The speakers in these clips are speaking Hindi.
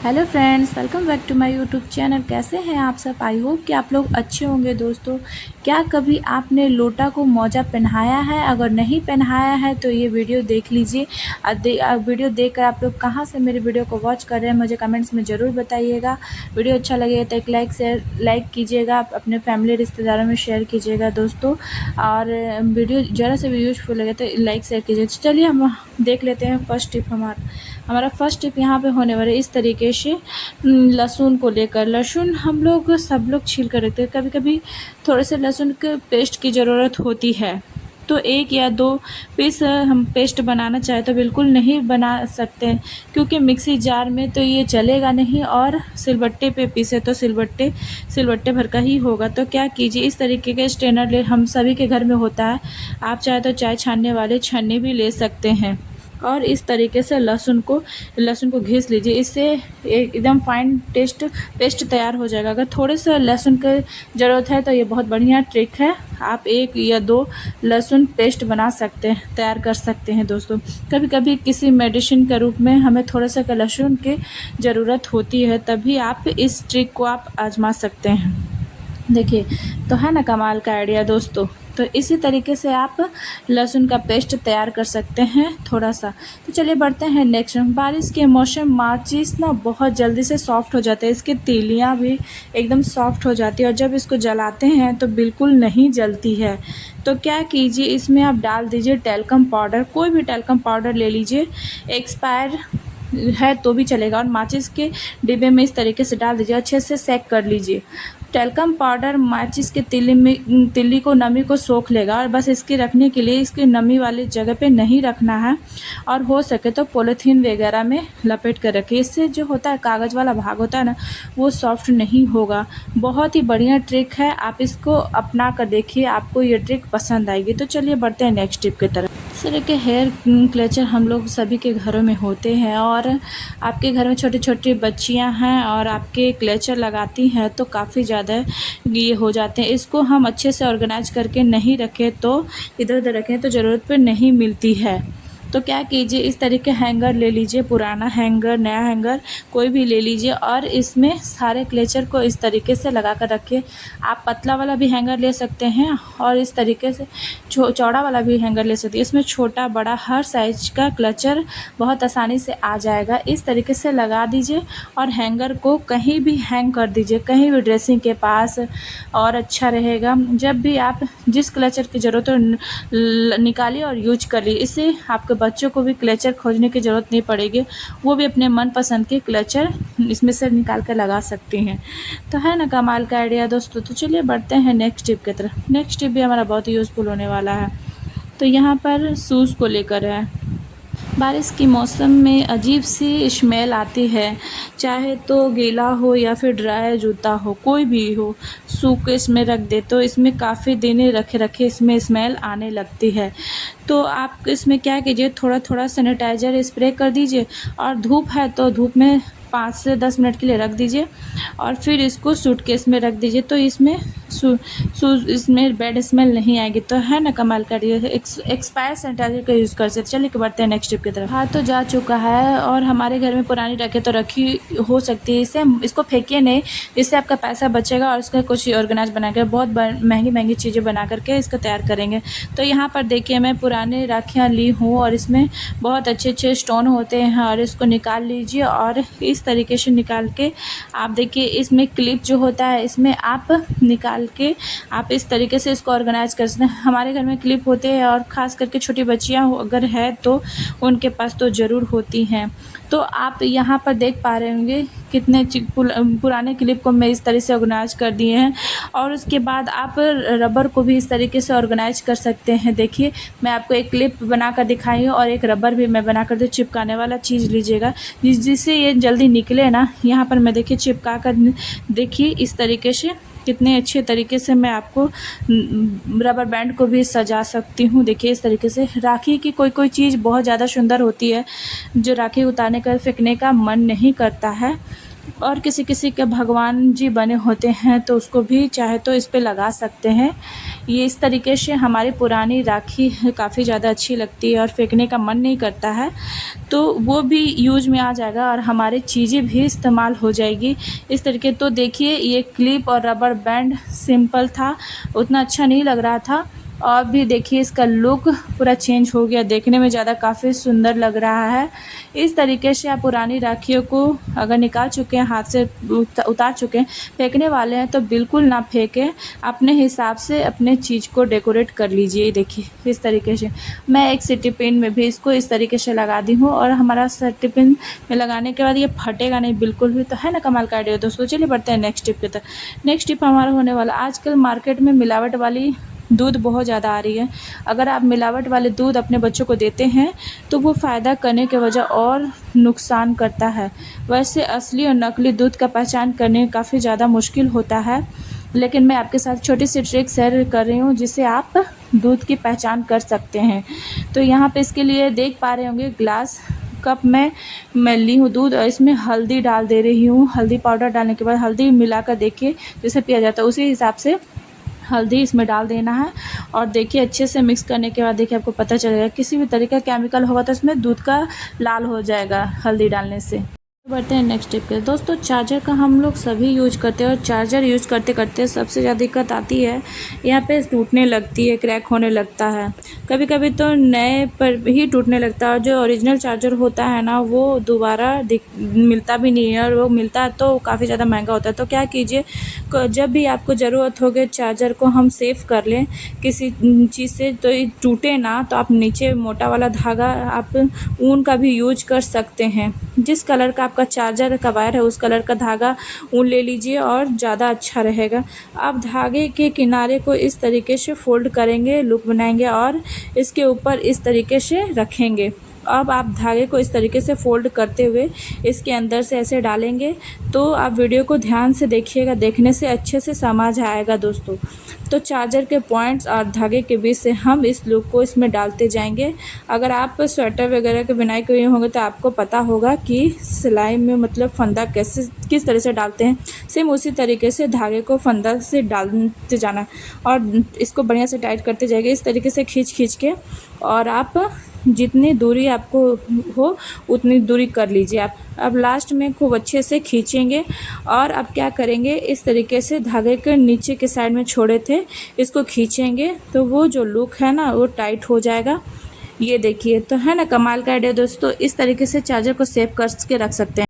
Hello friends, welcome back to my YouTube channel. कैसे हैं आप सब? आई होप कि आप लोग अच्छे होंगे। दोस्तों, क्या कभी आपने लोटा को मौजा पहनाया है? अगर नहीं पहनाया है तो ये वीडियो देख लीजिए। वीडियो देखकर आप लोग कहाँ से मेरे वीडियो को वॉच कर रहे हैं मुझे कमेंट्स में ज़रूर बताइएगा। वीडियो अच्छा लगे तो एक लाइक कीजिएगा, अपने फैमिली रिश्तेदारों में शेयर कीजिएगा दोस्तों। और वीडियो ज़रा से भी यूजफुल लगे तो लाइक शेयर कीजिए। चलिए हम देख लेते हैं फर्स्ट टिप। हमारा फर्स्ट टिप यहाँ पे होने वाला है इस तरीके से। लहसुन को लेकर, लहसुन हम लोग सब लोग छील कर रखते हैं। कभी कभी थोड़े से लहसुन के पेस्ट की ज़रूरत होती है, तो एक या दो पीस हम पेस्ट बनाना चाहे तो बिल्कुल नहीं बना सकते हैं, क्योंकि मिक्सी जार में तो ये चलेगा नहीं और सिलबट्टे पे पीसे तो सिलबट्टे भर का ही होगा। तो क्या कीजिए, इस तरीके के स्ट्रेनर ले, हम सभी के घर में होता है। आप चाहे तो चाय छानने वाले छन्नी भी ले सकते हैं और इस तरीके से लहसुन को घिस लीजिए। इससे एकदम फाइन पेस्ट तैयार हो जाएगा। अगर थोड़े से लहसुन की ज़रूरत है तो ये बहुत बढ़िया ट्रिक है। आप एक या दो लहसुन पेस्ट बना सकते हैं, तैयार कर सकते हैं दोस्तों। कभी कभी किसी मेडिसिन के रूप में हमें थोड़ा सा लहसुन की ज़रूरत होती है, तभी आप इस ट्रिक को आप आजमा सकते हैं। देखिए, तो है ना कमाल का आइडिया दोस्तों। तो इसी तरीके से आप लहसुन का पेस्ट तैयार कर सकते हैं थोड़ा सा। तो चलिए बढ़ते हैं नेक्स्ट। बारिश के मौसम माचिस ना बहुत जल्दी से सॉफ्ट हो जाते हैं, इसकी तीलियाँ भी एकदम सॉफ्ट हो जाती है और जब इसको जलाते हैं तो बिल्कुल नहीं जलती है। तो क्या कीजिए, इसमें आप डाल दीजिए टैल्कम पाउडर। कोई भी टैल्कम पाउडर ले लीजिए, एक्सपायर है तो भी चलेगा, और माचिस के डिब्बे में इस तरीके से डाल दीजिए। अच्छे से सेक कर लीजिए। टैल्कम पाउडर माचिस के तिल्ली को, नमी को सोख लेगा, और बस इसके रखने के लिए इसकी नमी वाली जगह पे नहीं रखना है, और हो सके तो पॉलीथीन वगैरह में लपेट कर रखिए। इससे जो होता है कागज़ वाला भाग होता है ना, वो सॉफ्ट नहीं होगा। बहुत ही बढ़िया ट्रिक है, आप इसको अपना कर देखिए, आपको ये ट्रिक पसंद आएगी। तो चलिए बढ़ते हैं नेक्स्ट टिप की तरफ। इस तरह के हेयर क्लेचर हम लोग सभी के घरों में होते हैं, और आपके घर में छोटी छोटी बच्चियां हैं और आपके क्लेचर लगाती हैं तो काफ़ी ज़्यादा ये हो जाते हैं। इसको हम अच्छे से ऑर्गेनाइज करके नहीं रखें तो इधर उधर रखें तो ज़रूरत पे नहीं मिलती है। तो क्या कीजिए, इस तरीके हैंगर ले लीजिए, पुराना हैंगर, नया हैंगर कोई भी ले लीजिए, और इसमें सारे क्लेचर को इस तरीके से लगा कर रखिए। आप पतला वाला भी हैंगर ले सकते हैं और इस तरीके से चौड़ा वाला भी हैंगर ले सकते हैं। इसमें छोटा बड़ा हर साइज का क्लेचर बहुत आसानी से आ जाएगा। इस तरीके से लगा दीजिए और हैंगर को कहीं भी हैंग कर दीजिए, कहीं भी ड्रेसिंग के पास, और अच्छा रहेगा। जब भी आप जिस क्लेचर की ज़रूरत हो निकालिए और यूज करिए। इससे आपके बच्चों को भी क्लेचर खोजने की ज़रूरत नहीं पड़ेगी, वो भी अपने मनपसंद के क्लेचर इसमें से निकाल कर लगा सकती हैं। तो है ना कमाल का आइडिया दोस्तों। तो चलिए बढ़ते हैं नेक्स्ट टिप की तरफ। नेक्स्ट टिप भी हमारा बहुत यूज़फुल होने वाला है। तो यहाँ पर शूज़ को लेकर है। बारिश के मौसम में अजीब सी स्मेल आती है, चाहे तो गीला हो या फिर ड्राई जूता हो, कोई भी हो, सूख के इसमें रख दे तो इसमें काफ़ी दिन रखे रखे इसमें स्मेल आने लगती है। तो आप इसमें क्या कीजिए, थोड़ा थोड़ा सैनिटाइज़र स्प्रे कर दीजिए, और धूप है तो धूप में 5 से 10 मिनट के लिए रख दीजिए, और फिर इसको सूटकेस में रख दीजिए। तो इसमें इसमें बैड स्मेल नहीं आएगी। तो है ना कमाल का एक्सपायर सैनिटाइजर का यूज़ कर सकते। चलिए बढ़ते हैं नेक्स्ट टिप की तरफ। हाँ, तो जा चुका है और हमारे घर में पुरानी रखे तो रखी हो सकती है, इसको फेंकिए नहीं, इससे आपका पैसा बचेगा और इसका कुछ ऑर्गेनाइज बना कर बहुत महंगी महंगी चीज़ें बना करके इसको तैयार करेंगे। तो यहाँ पर देखिए, मैं पुराने राखियाँ ली हूँ और इसमें बहुत अच्छे अच्छे स्टोन होते हैं, और इसको निकाल लीजिए। और इस तरीके से निकाल के आप देखिए, इसमें क्लिप जो होता है इसमें आप निकाल के आप इस तरीके से इसको ऑर्गेनाइज कर सकते हैं। हमारे घर में क्लिप होते हैं, और ख़ास करके छोटी बच्चियां अगर है तो उनके पास तो ज़रूर होती हैं। तो आप यहाँ पर देख पा रहे होंगे कितने पुराने क्लिप को मैं इस तरह से ऑर्गेनाइज कर दिए हैं। और उसके बाद आप रबर को भी इस तरीके से ऑर्गेनाइज कर सकते हैं। देखिए, मैं आपको एक क्लिप बना कर दिखाई हूँ और एक रबर भी मैं बना कर दे, चिपकाने वाला चीज़ लीजिएगा जिससे ये जल्दी निकले ना। यहाँ पर मैं देखिए चिपका कर, देखिए इस तरीके से कितने अच्छे तरीके से मैं आपको रबर बैंड को भी सजा सकती हूँ। देखिए इस तरीके से। राखी की कोई कोई चीज़ बहुत ज़्यादा सुंदर होती है जो राखी उतारने का फेंकने का मन नहीं करता है। और किसी किसी के भगवान जी बने होते हैं तो उसको भी चाहे तो इस पे लगा सकते हैं। ये इस तरीके से हमारी पुरानी राखी काफ़ी ज़्यादा अच्छी लगती है और फेंकने का मन नहीं करता है, तो वो भी यूज में आ जाएगा और हमारी चीज़ें भी इस्तेमाल हो जाएगी इस तरीके। तो देखिए ये क्लिप और रबर बैंड सिंपल था, उतना अच्छा नहीं लग रहा था, और भी देखिए इसका लुक पूरा चेंज हो गया, देखने में ज़्यादा काफ़ी सुंदर लग रहा है। इस तरीके से आप पुरानी राखियों को अगर निकाल चुके हैं, हाथ से उतार चुके हैं, फेंकने वाले हैं तो बिल्कुल ना फेंकें, अपने हिसाब से अपने चीज़ को डेकोरेट कर लीजिए। देखिए इस तरीके से मैं एक सिटी पिन में भी इसको इस तरीके से लगा दी हूँ, और हमारा सिटी पिन में लगाने के बाद ये फटेगा नहीं बिल्कुल भी। तो है ना कमाल का आइडिया दोस्तों। चलिए बढ़ते हैं नेक्स्ट टिप की तरफ। नेक्स्ट टिप हमारा होने वाला, आजकल मार्केट में मिलावट वाली दूध बहुत ज़्यादा आ रही है। अगर आप मिलावट वाले दूध अपने बच्चों को देते हैं तो वो फ़ायदा करने के वजह और नुकसान करता है। वैसे असली और नकली दूध का पहचान करने काफ़ी ज़्यादा मुश्किल होता है, लेकिन मैं आपके साथ छोटी सी ट्रिक शेयर कर रही हूँ जिससे आप दूध की पहचान कर सकते हैं। तो यहाँ पे इसके लिए देख पा रहे होंगे ग्लास कप में मैं ली हूँ दूध, और इसमें हल्दी डाल दे रही हूँ। हल्दी पाउडर डालने के बाद हल्दी मिलाकर देखिए जैसे पिया जाता है उसी हिसाब से हल्दी इसमें डाल देना है। और देखिए अच्छे से मिक्स करने के बाद देखिए आपको पता चलेगा, किसी भी तरीके का केमिकल होगा तो इसमें दूध का लाल हो जाएगा हल्दी डालने से। बढ़ते हैं नेक्स्ट टिप पे दोस्तों। चार्जर का हम लोग सभी यूज करते हैं, और चार्जर यूज करते करते सबसे ज़्यादा दिक्कत आती है यहाँ पे टूटने लगती है, क्रैक होने लगता है। कभी कभी तो नए पर ही टूटने लगता है, और जो ओरिजिनल चार्जर होता है ना वो दोबारा मिलता भी नहीं है, और वो मिलता है तो काफ़ी ज़्यादा महंगा होता है। तो क्या कीजिए, जब भी आपको ज़रूरत होगे चार्जर को हम सेव कर लें किसी चीज़ से, तो ये टूटे ना, तो आप नीचे मोटा वाला धागा आप ऊन का भी यूज कर सकते हैं। जिस कलर का आपका चार्जर का वायर है उस कलर का धागा ऊन ले लीजिए और ज़्यादा अच्छा रहेगा। आप धागे के किनारे को इस तरीके से फोल्ड करेंगे, लुक बनाएंगे और इसके ऊपर इस तरीके से रखेंगे। अब आप धागे को इस तरीके से फोल्ड करते हुए इसके अंदर से ऐसे डालेंगे। तो आप वीडियो को ध्यान से देखिएगा, देखने से अच्छे से समझ आएगा दोस्तों। तो चार्जर के पॉइंट्स और धागे के बीच से हम इस लूप को इसमें डालते जाएंगे। अगर आप स्वेटर वगैरह के बुनाई किए होंगे तो आपको पता होगा कि सिलाई में मतलब फंदा किस तरह से डालते हैं, सेम उसी तरीके से धागे को फंदा से डालते जाना और इसको बढ़िया से टाइट करते जाएंगे इस तरीके से खींच के। और आप जितनी दूरी आपको हो उतनी दूरी कर लीजिए आप। अब लास्ट में खूब अच्छे से खींचेंगे, और अब क्या करेंगे, इस तरीके से धागे के नीचे के साइड में छोड़े थे इसको खींचेंगे तो वो जो लुक है ना वो टाइट हो जाएगा। ये देखिए, तो है ना कमाल का आइडिया दोस्तों। इस तरीके से चार्जर को सेव करके रख सकते हैं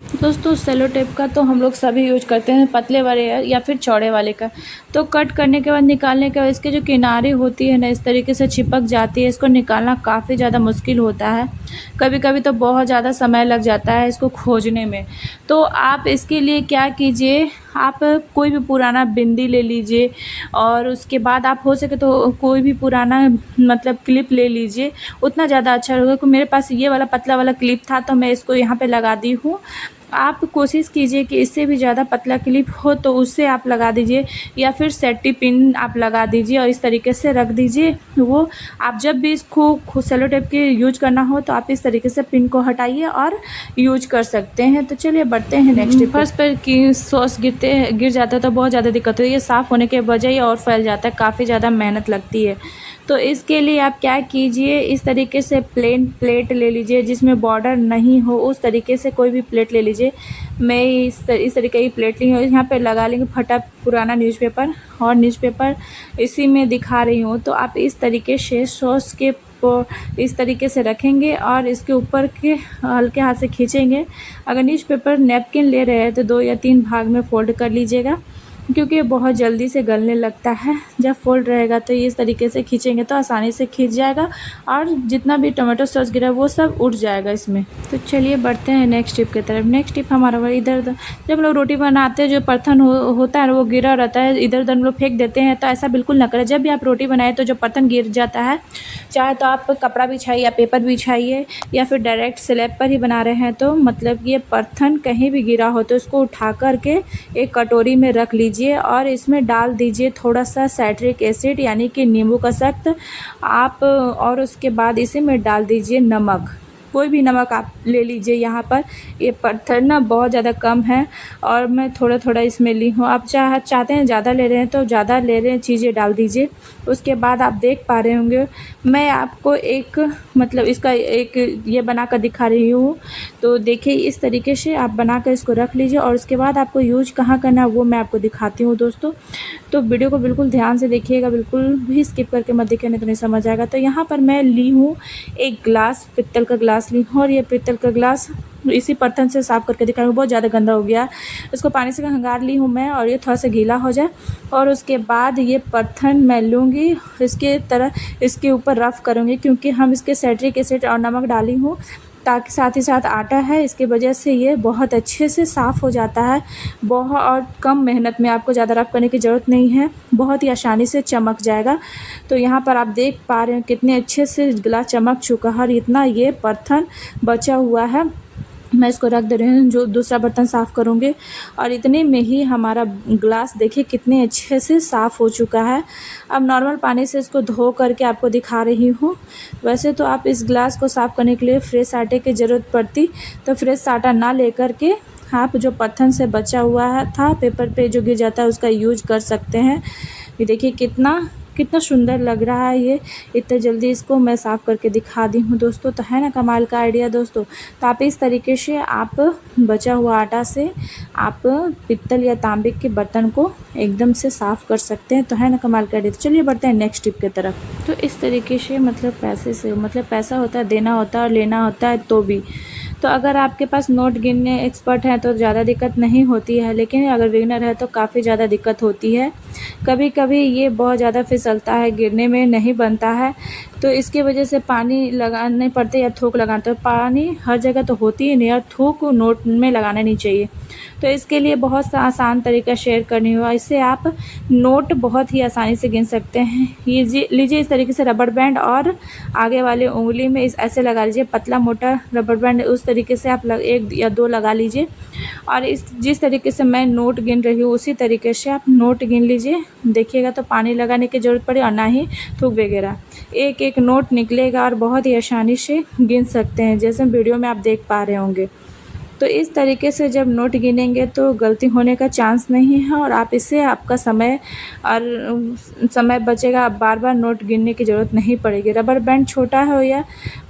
दोस्तों। सेलो टेप का तो हम लोग सभी यूज करते हैं, पतले वाले या फिर चौड़े वाले का। तो कट करने के बाद निकालने के बाद इसके जो किनारे होती है ना इस तरीके से चिपक जाती है, इसको निकालना काफ़ी ज़्यादा मुश्किल होता है। कभी कभी तो बहुत ज़्यादा समय लग जाता है इसको खोजने में। तो आप इसके लिए क्या कीजिए, आप कोई भी पुराना बिंदी ले लीजिए, और उसके बाद आप हो सके तो कोई भी पुराना मतलब क्लिप ले लीजिए, उतना ज़्यादा अच्छा रहेगा। क्योंकि मेरे पास ये वाला पतला वाला क्लिप था तो मैं इसको यहाँ पे लगा दी हूँ। आप कोशिश कीजिए कि इससे भी ज़्यादा पतला क्लिप हो तो उससे आप लगा दीजिए, या फिर सेफ्टी पिन आप लगा दीजिए और इस तरीके से रख दीजिए। वो आप जब भी इसको सेलो टेप के यूज करना हो तो आप इस तरीके से पिन को हटाइए और यूज कर सकते हैं। तो चलिए बढ़ते हैं नेक्स्ट टिप। फर्स्ट पर कि सॉस गिर जाता है तो बहुत ज़्यादा दिक्कत होती है, ये साफ़ होने के बजाय और फैल जाता है, काफ़ी ज़्यादा मेहनत लगती है। तो इसके लिए आप क्या कीजिए, इस तरीके से प्लेन प्लेट ले लीजिए जिसमें बॉर्डर नहीं हो, उस तरीके से कोई भी प्लेट ले लीजिए। मैं इस तरीके की प्लेट ली हूँ, यहाँ पे लगा लेंगे फटा पुराना न्यूज़पेपर, और न्यूज़पेपर इसी में दिखा रही हूँ। तो आप इस तरीके से सॉस के इस तरीके से रखेंगे और इसके ऊपर के हल्के हाथ से खींचेंगे। अगर न्यूज़पेपर नैपकिन ले रहे हैं तो 2 या 3 भाग में फोल्ड कर लीजिएगा, क्योंकि ये बहुत जल्दी से गलने लगता है। जब फोल्ड रहेगा तो इस तरीके से खींचेंगे तो आसानी से खींच जाएगा, और जितना भी टमाटो सॉस गिरा वो सब उड़ जाएगा इसमें। तो चलिए बढ़ते हैं नेक्स्ट टिप की तरफ। नेक्स्ट टिप हमारा इधर उधर जब हम लोग रोटी बनाते हैं जो परथन होता है वो गिरा रहता है, इधर उधर हम लोग फेंक देते हैं। तो ऐसा बिल्कुल ना करें। जब भी आप रोटी बनाए तो जो परथन गिर जाता है, चाहे तो आप कपड़ा बिछाइए या पेपर बिछाइए, या फिर डायरेक्ट स्लैब पर ही बना रहे हैं तो मतलब ये परथन कहीं भी गिरा हो तो इसको उठा करके एक कटोरी में रख लीजिए, और इसमें डाल दीजिए थोड़ा सा साइट्रिक एसिड यानी कि नींबू का सख्त आप, और उसके बाद इसी में डाल दीजिए नमक। कोई भी नमक आप ले लीजिए। यहाँ पर ये पत्थर ना बहुत ज़्यादा कम है और मैं थोड़ा थोड़ा इसमें ली हूँ। आप चाहते हैं ज़्यादा ले रहे हैं तो ज़्यादा ले रहे हैं चीज़ें डाल दीजिए। उसके बाद आप देख पा रहे होंगे मैं आपको एक मतलब इसका एक ये बना कर दिखा रही हूँ। तो देखिए इस तरीके से आप बना कर इसको रख लीजिए और उसके बाद आपको यूज कहाँ करना है वो मैं आपको दिखाती हूँ दोस्तों। तो वीडियो को बिल्कुल ध्यान से देखिएगा, बिल्कुल भी स्किप करके मत देखिए नहीं तो नहीं समझ आएगा। तो यहाँ पर मैं ली हूँ एक ग्लास, पित्तल का ग्लास ली हूँ और ये पित्तल का ग्लास इसी बर्तन से साफ़ करके दिखाऊंगी, बहुत ज़्यादा गंदा हो गया। इसको पानी से खंगार ली हूँ मैं और ये थोड़ा सा गीला हो जाए और उसके बाद ये बर्तन मैं लूँगी, इसके तरह इसके ऊपर रफ़ करूँगी क्योंकि हम इसके सिट्रिक एसिड और नमक डाली हूँ ताकि साथ ही साथ आटा है, इसकी वजह से ये बहुत अच्छे से साफ़ हो जाता है। बहुत और कम मेहनत में, आपको ज़्यादा रफ़ करने की ज़रूरत नहीं है, बहुत ही आसानी से चमक जाएगा। तो यहाँ पर आप देख पा रहे हैं कितने अच्छे से गिलास चमक चुका है और इतना ये बर्तन बचा हुआ है। मैं इसको रख दे रही हूँ, जो दूसरा बर्तन साफ़ करूँगी और इतने में ही हमारा ग्लास देखिए कितने अच्छे से साफ़ हो चुका है। अब नॉर्मल पानी से इसको धो करके आपको दिखा रही हूँ। वैसे तो आप इस ग्लास को साफ़ करने के लिए फ्रेश आटे की ज़रूरत पड़ती, तो फ्रेश आटा ना लेकर के आप जो पत्थर से बचा हुआ है था पेपर पे जो गिर जाता है उसका यूज कर सकते हैं। ये देखिए कितना सुंदर लग रहा है ये। इतने जल्दी इसको मैं साफ़ करके दिखा दी हूँ दोस्तों। तो है ना कमाल का आइडिया दोस्तों। तो आप इस तरीके से आप बचा हुआ आटा से आप पित्तल या तांबे के बर्तन को एकदम से साफ़ कर सकते हैं। तो है ना कमाल का आइडिया। तो चलिए बढ़ते हैं नेक्स्ट टिप की तरफ। तो इस तरीके से मतलब पैसा होता है, देना होता है और लेना होता है तो भी। तो अगर आपके पास नोट गिनने एक्सपर्ट हैं तो ज़्यादा दिक्कत नहीं होती है, लेकिन अगर बिगिनर है तो काफ़ी ज़्यादा दिक्कत होती है। कभी कभी ये बहुत ज़्यादा फिसलता है, गिरने में नहीं बनता है, तो इसकी वजह से पानी लगाने पड़ते या थोक लगाते। तो पानी हर जगह तो होती ही नहीं और थोक नोट में लगाना नहीं चाहिए। तो इसके लिए बहुत सा आसान तरीका शेयर करनी हुआ, इससे आप नोट बहुत ही आसानी से गिन सकते हैं। ये लीजिए इस तरीके से रबड़ बैंड और आगे वाले उंगली में इस ऐसे लगा लीजिए, पतला मोटा रबड़ बैंड उस तरीके से आप एक या दो लगा लीजिए और जिस तरीके से मैं नोट गिन रही हूँ उसी तरीके से आप नोट गिन लीजिए। देखिएगा तो पानी लगाने की ज़रूरत पड़े और ना ही थूक वगैरह, एक एक नोट निकलेगा और बहुत ही आसानी से गिन सकते हैं, जैसे वीडियो में आप देख पा रहे होंगे। तो इस तरीके से जब नोट गिनेंगे तो गलती होने का चांस नहीं है और आप इससे आपका समय बचेगा। आप बार बार नोट गिनने की ज़रूरत नहीं पड़ेगी। रबर बैंड छोटा हो या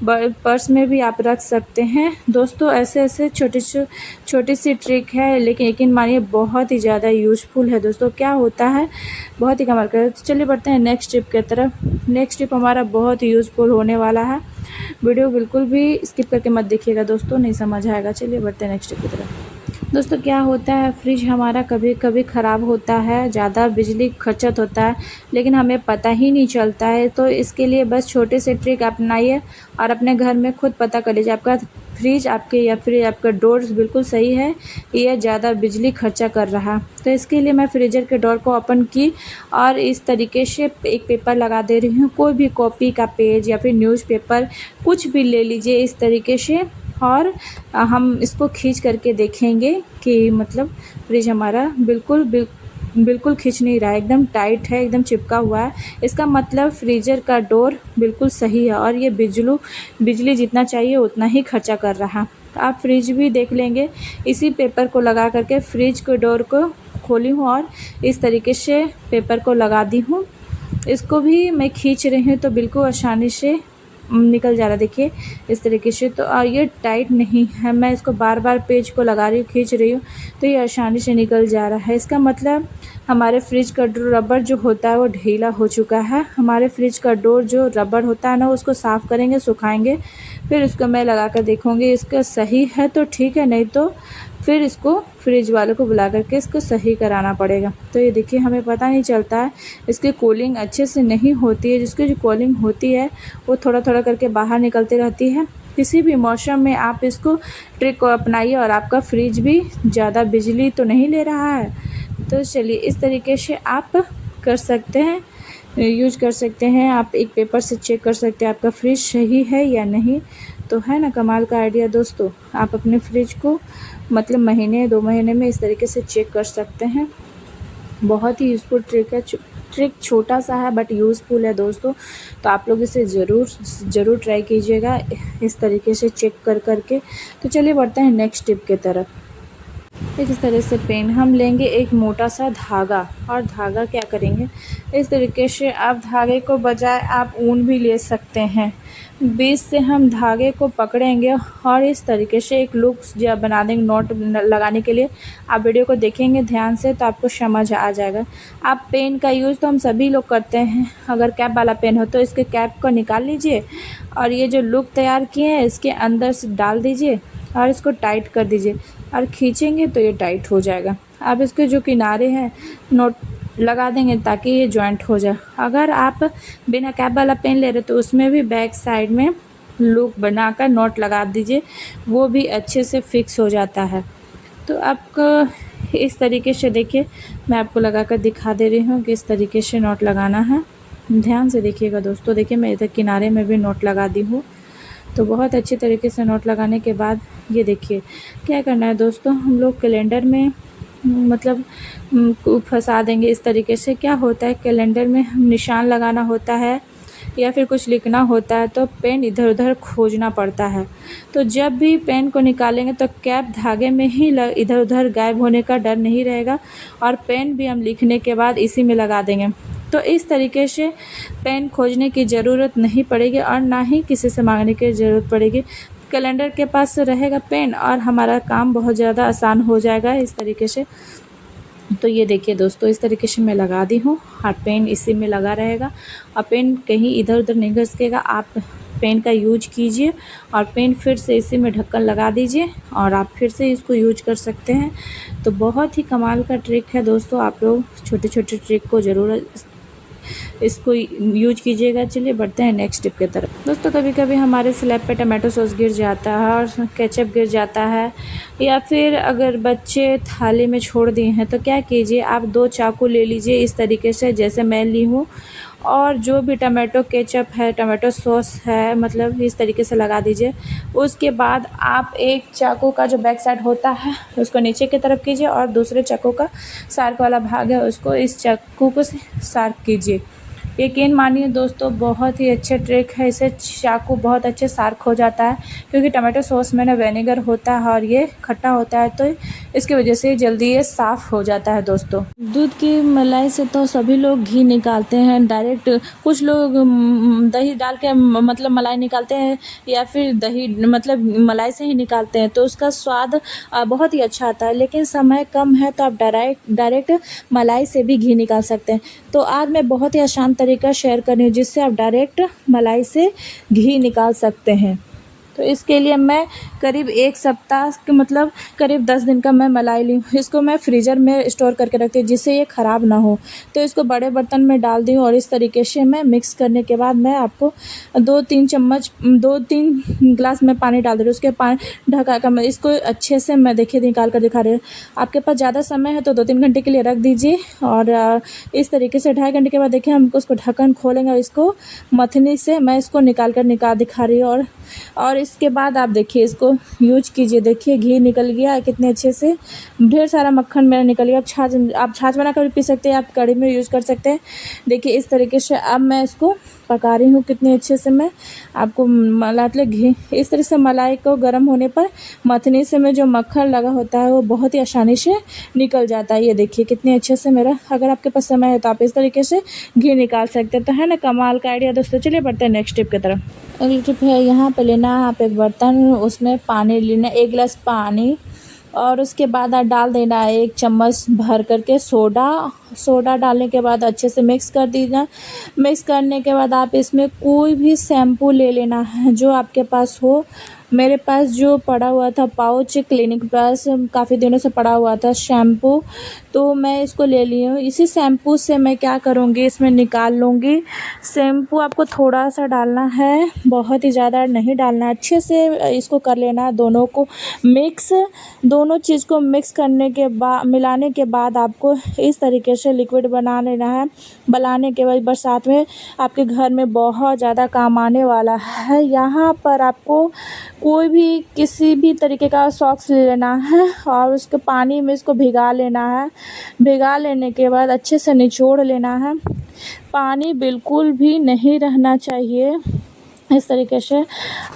पर्स में भी आप रख सकते हैं दोस्तों। ऐसे छोटी सी ट्रिक है, लेकिन यकीन मानिए बहुत ही ज़्यादा यूज़फुल है दोस्तों। क्या होता है, बहुत ही कमाल कर। चलिए बढ़ते हैं नेक्स्ट टिप की तरफ। नेक्स्ट टिप हमारा बहुत ही यूज़फुल होने वाला है। वीडियो बिल्कुल भी स्किप करके मत देखिएगा दोस्तों, नहीं समझ आएगा। चलिए बढ़ते हैं नेक्स्ट की तरफ। दोस्तों क्या होता है, फ्रिज हमारा कभी कभी ख़राब होता है, ज़्यादा बिजली खर्चत होता है, लेकिन हमें पता ही नहीं चलता है। तो इसके लिए बस छोटे से ट्रिक अपनाइए और अपने घर में खुद पता कर लीजिए आपका फ्रिज आपका डोर बिल्कुल सही है या ज़्यादा बिजली खर्चा कर रहा। तो इसके लिए मैं फ्रीजर के डोर को ओपन की और इस तरीके से एक पेपर लगा दे रही हूँ। कोई भी कॉपी का पेज या फिर न्यूज़पेपर कुछ भी ले लीजिए इस तरीके से और हम इसको खींच करके देखेंगे कि मतलब फ्रिज हमारा बिल्कुल खींच नहीं रहा है, एकदम टाइट है, एकदम चिपका हुआ है। इसका मतलब फ्रीज़र का डोर बिल्कुल सही है और ये बिजली जितना चाहिए उतना ही खर्चा कर रहा। तो आप फ्रिज भी देख लेंगे। इसी पेपर को लगा करके फ्रिज के डोर को खोली हूँ और इस तरीके से पेपर को लगा दी हूँ। इसको भी मैं खींच रही हूँ तो बिल्कुल आसानी से निकल जा रहा, देखिए इस तरीके से। तो और ये टाइट नहीं है, मैं इसको बार बार पेज को लगा रही हूँ, खींच रही हूँ तो ये आसानी से निकल जा रहा है। इसका मतलब हमारे फ्रिज का रबर जो होता है वो ढीला हो चुका है। हमारे फ्रिज का डोर जो रबर होता है ना, उसको साफ़ करेंगे, सुखाएंगे, फिर उसको मैं लगा कर देखूँगी इसका सही है तो ठीक है, नहीं तो फिर इसको फ्रिज वालों को बुला करके इसको सही कराना पड़ेगा। तो ये देखिए हमें पता नहीं चलता है, इसकी कूलिंग अच्छे से नहीं होती है। जिसकी जो कूलिंग होती है वो थोड़ा थोड़ा करके बाहर निकलती रहती है। किसी भी मौसम में आप इसको ट्रिक को अपनाइए और आपका फ्रिज भी ज़्यादा बिजली तो नहीं ले रहा है। तो चलिए इस तरीके से आप कर सकते हैं, यूज कर सकते हैं। आप एक पेपर से चेक कर सकते हैं आपका फ्रिज सही है या नहीं। तो है ना कमाल का आइडिया दोस्तों। आप अपने फ्रिज को मतलब महीने 2 महीने में इस तरीके से चेक कर सकते हैं। बहुत ही यूज़फुल ट्रिक है। ट्रिक छोटा सा है बट यूज़फुल है दोस्तों, तो आप लोग इसे ज़रूर ट्राई कीजिएगा इस तरीके से चेक कर के। तो चलिए बढ़ते हैं नेक्स्ट टिप की तरफ। एक इस तरह से पेन हम लेंगे, एक मोटा सा धागा, और धागा क्या करेंगे इस तरीके से, आप धागे को बजाय आप ऊन भी ले सकते हैं। बीच से हम धागे को पकड़ेंगे और इस तरीके से एक लूप जो बना देंगे नॉट लगाने के लिए। आप वीडियो को देखेंगे ध्यान से तो आपको समझ आ जाएगा। आप पेन का यूज़ तो हम सभी लोग करते हैं, अगर कैप वाला पेन हो तो इसके कैप को निकाल लीजिए और ये जो लूप तैयार किए हैं इसके अंदर से डाल दीजिए और इसको टाइट कर दीजिए और खींचेंगे तो ये टाइट हो जाएगा। अब इसके जो किनारे हैं नोट लगा देंगे ताकि ये जॉइंट हो जाए। अगर आप बिना कैप वाला पेन ले रहे तो उसमें भी बैक साइड में लूप बनाकर नॉट लगा दीजिए, वो भी अच्छे से फिक्स हो जाता है। तो आपको इस तरीके से देखिए, मैं आपको लगा कर दिखा दे रही हूँ कि इस तरीके से नॉट लगाना है। ध्यान से देखिएगा दोस्तों। देखिए मैं इधर किनारे में भी नॉट लगा दी हूँ। तो बहुत अच्छी तरीके से नॉट लगाने के बाद ये देखिए क्या करना है दोस्तों, हम लोग कैलेंडर में मतलब फंसा देंगे इस तरीके से। क्या होता है कैलेंडर में हम निशान लगाना होता है या फिर कुछ लिखना होता है तो पेन इधर उधर खोजना पड़ता है। तो जब भी पेन को निकालेंगे तो कैप धागे में ही इधर उधर गायब होने का डर नहीं रहेगा और पेन भी हम लिखने के बाद इसी में लगा देंगे। तो इस तरीके से पेन खोजने की ज़रूरत नहीं पड़ेगी और ना ही किसी से मांगने की ज़रूरत पड़ेगी। कैलेंडर के पास रहेगा पेन और हमारा काम बहुत ज़्यादा आसान हो जाएगा इस तरीके से। तो ये देखिए दोस्तों, इस तरीके से मैं लगा दी हूँ और पेन इसी में लगा रहेगा और पेन कहीं इधर उधर नहीं घसकेगा। आप पेन का यूज कीजिए और पेन फिर से इसी में ढक्कन लगा दीजिए और आप फिर से इसको यूज कर सकते हैं। तो बहुत ही कमाल का ट्रिक है दोस्तों, आप लोग छोटे छोटे ट्रिक को ज़रूर इसको यूज कीजिएगा। चलिए बढ़ते हैं नेक्स्ट टिप की तरफ। दोस्तों कभी कभी हमारे स्लैब पे टमाटो सॉस गिर जाता है और केचप गिर जाता है, या फिर अगर बच्चे थाली में छोड़ दिए हैं तो क्या कीजिए, आप 2 चाकू ले लीजिए इस तरीके से जैसे मैं ली हूँ और जो भी टमाटो केचप है, टमाटो सॉस है, मतलब इस तरीके से लगा दीजिए। उसके बाद आप एक चाकू का जो बैक साइड होता है उसको नीचे की तरफ कीजिए और दूसरे चाकू का शार्क वाला भाग है उसको इस चाकू को शार्प कीजिए। यकीन मानिए दोस्तों बहुत ही अच्छा ट्रिक है, इससे चाकू बहुत अच्छे शार्प हो जाता है क्योंकि टमाटो सॉस में ना विनेगर होता है और ये खट्टा होता है, तो इसकी वजह से जल्दी ये साफ़ हो जाता है दोस्तों। दूध की मलाई से तो सभी लोग घी निकालते हैं डायरेक्ट, कुछ लोग दही डाल के मतलब मलाई निकालते हैं या फिर दही मतलब मलाई से ही निकालते हैं, तो उसका स्वाद बहुत ही अच्छा आता है। लेकिन समय कम है तो आप डायरेक्ट मलाई से भी घी निकाल सकते हैं। तो आज मैं बहुत ही आसान तरीका शेयर कर रही हूँ जिससे आप डायरेक्ट मलाई से घी निकाल सकते हैं। तो इसके लिए मैं करीब 1 सप्ताह के मतलब करीब 10 दिन का मैं मलाई ली हूँ। इसको मैं फ्रीज़र में स्टोर करके रखती हूँ जिससे ये ख़राब ना हो। तो इसको बड़े बर्तन में डाल दी हूँ और इस तरीके से मैं मिक्स करने के बाद मैं आपको 2-3 गिलास में पानी डाल दे रही हूँ। उसके पानी ढका कर मैं इसको अच्छे से मैं देखिए निकाल कर दिखा रही हूँ। आपके पास ज़्यादा समय है तो 2-3 घंटे के लिए रख दीजिए और इस तरीके से 2.5 घंटे के बाद देखिए हम उसको ढक्कन खोलेंगे और इसको मथनी से मैं इसको निकाल दिखा रही हूँ। और इसके बाद आप देखिए इसको यूज कीजिए। देखिए घी निकल गया है कितने अच्छे से, ढेर सारा मक्खन मेरा निकल गया। आप छाछ बनाकर भी पी सकते हैं, आप कढ़ी में यूज़ कर सकते हैं। देखिए इस तरीके से अब मैं इसको पका रही हूँ कितने अच्छे से। मैं आपको मतलब घी इस तरह से मलाई को गर्म होने पर मथनी से में जो मक्खन लगा होता है वो बहुत ही आसानी से निकल जाता है। ये देखिए कितने अच्छे से मेरा, अगर आपके पास समय है तो आप इस तरीके से घी निकाल सकते हैं। तो है ना कमाल का आइडिया दोस्तों। चलिए बढ़ते हैं नेक्स्ट टिप की तरफ। अगली टिप है यहाँ पे लेना है आप एक बर्तन, उसमें पानी लेना, 1 गिलास पानी और उसके बाद आप डाल देना है 1 चम्मच भर करके सोडा डालने के बाद अच्छे से मिक्स कर दीजिए। मिक्स करने के बाद आप इसमें कोई भी शैम्पू ले लेना है जो आपके पास हो। मेरे पास जो पड़ा हुआ था पाउच क्लिनिक प्लस काफ़ी दिनों से पड़ा हुआ था शैम्पू, तो मैं इसको ले ली हूँ। इसी शैम्पू से मैं क्या करूँगी इसमें निकाल लूँगी। शैम्पू आपको थोड़ा सा डालना है, बहुत ही ज़्यादा नहीं डालना है। अच्छे से इसको कर लेना है दोनों को मिक्स। दोनों चीज़ को मिक्स करने के बाद मिलाने के बाद आपको इस तरीके से लिक्विड बना लेना है। बनाने के बाद बरसात में आपके घर में बहुत ज़्यादा काम आने वाला है। यहाँ पर आपको कोई भी किसी भी तरीके का सॉक्स ले लेना है और उसके पानी में इसको भिगा लेना है। भिगा लेने के बाद अच्छे से निचोड़ लेना है। पानी बिल्कुल भी नहीं रहना चाहिए इस तरीके से।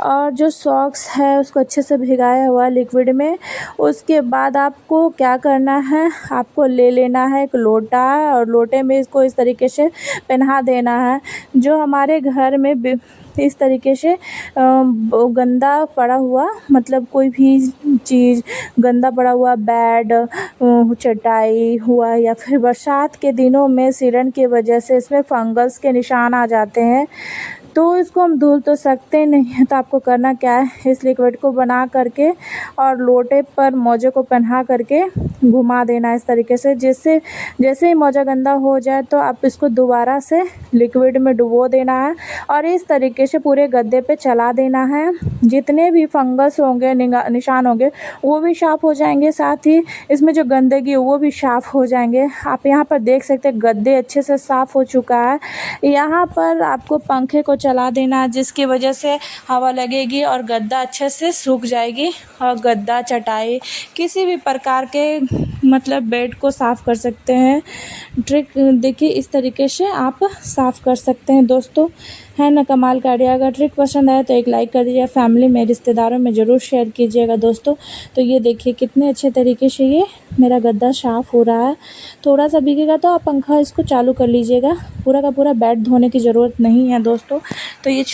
और जो सॉक्स है उसको अच्छे से भिगाया हुआ लिक्विड में, उसके बाद आपको क्या करना है, आपको ले लेना है एक लोटा और लोटे में इसको इस तरीके से पहना देना है। जो हमारे घर में इस तरीके से गंदा पड़ा हुआ, मतलब कोई भी चीज़ गंदा पड़ा हुआ, बेड, चटाई हुआ, या फिर बरसात के दिनों में सीलन की वजह से इसमें फंगस के निशान आ जाते हैं, तो इसको हम धुल तो सकते नहीं हैं। तो आपको करना क्या है, इस लिक्विड को बना करके और लोटे पर मोजे को पहना करके घुमा देना है इस तरीके से, जिससे जैसे ही मोजा गंदा हो जाए तो आप इसको दोबारा से लिक्विड में डुबो देना है और इस तरीके से पूरे गद्दे पे चला देना है। जितने भी फंगस होंगे, निशान होंगे, वो भी साफ़ हो जाएंगे, साथ ही इसमें जो गंदगी है वो भी साफ़ हो जाएंगे। आप यहाँ पर देख सकते हैं गद्दे अच्छे से साफ़ हो चुका है। यहाँ पर आपको पंखे को चला देना, जिसकी वजह से हवा लगेगी और गद्दा अच्छे से सूख जाएगी और गद्दा, चटाई, किसी भी प्रकार के मतलब बेड को साफ़ कर सकते हैं। ट्रिक देखिए, इस तरीके से आप साफ़ कर सकते हैं दोस्तों, है ना कमाल का आइडिया। अगर ट्रिक पसंद आए तो एक लाइक कर दीजिए, फैमिली में, रिश्तेदारों में ज़रूर शेयर कीजिएगा दोस्तों। तो ये देखिए कितने अच्छे तरीके से ये मेरा गद्दा साफ़ हो रहा है। थोड़ा सा भीगेगा तो आप पंखा इसको चालू कर लीजिएगा, पूरा का पूरा बेड धोने की ज़रूरत नहीं है दोस्तों। तो ये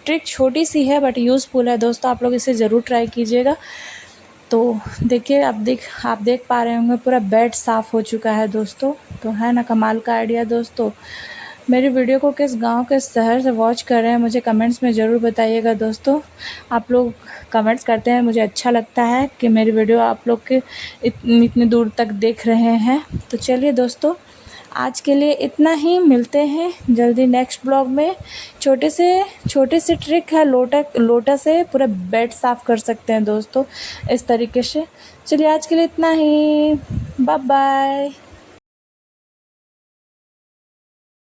ट्रिक छोटी सी है बट यूज़फुल है दोस्तों, आप लोग इसे ज़रूर ट्राई कीजिएगा। तो देखिए, आप देख पा रहे होंगे पूरा बेड साफ़ हो चुका है दोस्तों। तो है ना कमाल का आइडिया दोस्तों। मेरी वीडियो को किस गांव, किस शहर से वॉच कर रहे हैं मुझे कमेंट्स में ज़रूर बताइएगा दोस्तों। आप लोग कमेंट्स करते हैं, मुझे अच्छा लगता है कि मेरी वीडियो आप लोग के इतनी दूर तक देख रहे हैं। तो चलिए दोस्तों, आज के लिए इतना ही, मिलते हैं जल्दी नेक्स्ट ब्लॉग में। छोटे से ट्रिक है, लोटा से पूरा बेड साफ़ कर सकते हैं दोस्तों इस तरीके से। चलिए आज के लिए इतना ही, बाय बाय।